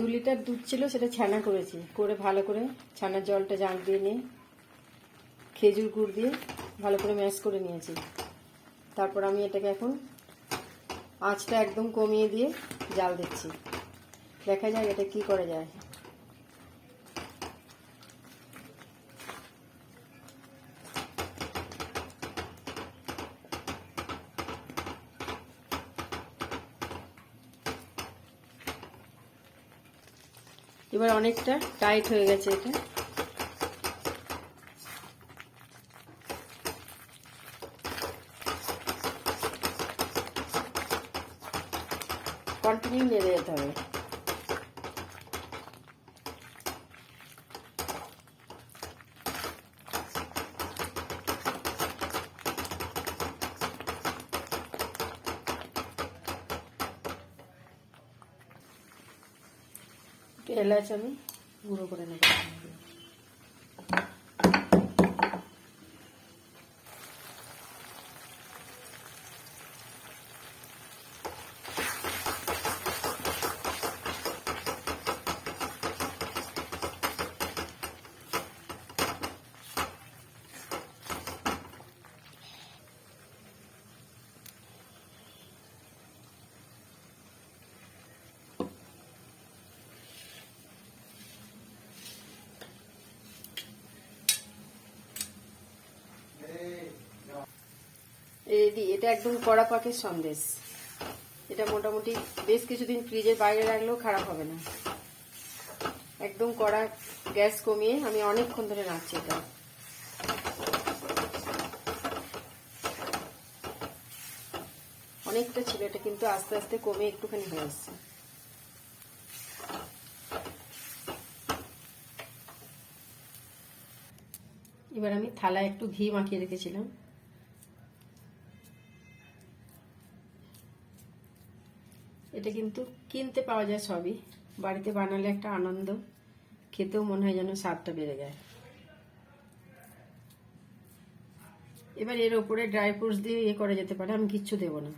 2 litre দুধ ছিল, সেটা ছানা করেছি। করে ভালো করে ছানার জলটা জাল দিয়ে নিয়ে খেজুর গুড় দিয়ে ভালো করে ম্যাশ করে নিয়েছি। তারপর আমি এটাকে এখন আঁচটা একদম কমিয়ে দিয়ে জাল দিচ্ছি। দেখা যাক এটা কি করা যায়। এবার অনেকটা টাইট হয়ে গেছে এটা। কন্টিনিউ নেড়ে যেতে হবে। এলাচ আমি গুঁড়ো করে নেব। রেডি। এটা একদম কড়া পাকের সন্দেশ। এটা মোটামুটি বেশ কিছুদিন ফ্রিজের বাইরে রাখলেও খারাপ হবে না। একদম কড়া, গ্যাস কমিয়ে আমি অনেকক্ষণ ধরে নাড়ছি এটা। অনেকটা ছিল এটা, কিন্তু আস্তে আস্তে কমে একটুখানি হয়ে আসছে। এবার আমি থালায় একটু ঘি মাখিয়ে রেখেছিলাম, এটা কিন্তু কিনতে পাওয়া যায় সবই। বাড়িতে বানালে একটা আনন্দ, খেতেও মনে হয় যেন স্বাদটা বেড়ে যায়। এবার এর ওপরে ড্রাই ফ্রুটস দিয়ে ইয়ে করা যেতে পারে, আমি কিচ্ছু দেব না।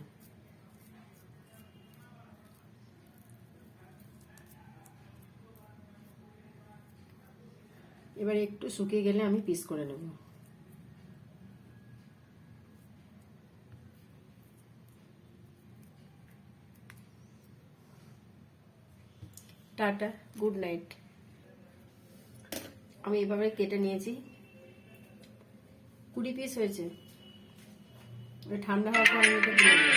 এবার একটু শুকিয়ে গেলে আমি পিস করে নেব। Tata, good night. আমি এভাবে কেটে নিয়েছি, 20 পিস হয়েছে। ঠান্ডা হওয়ার পর আমি এটা দিয়ে দেব।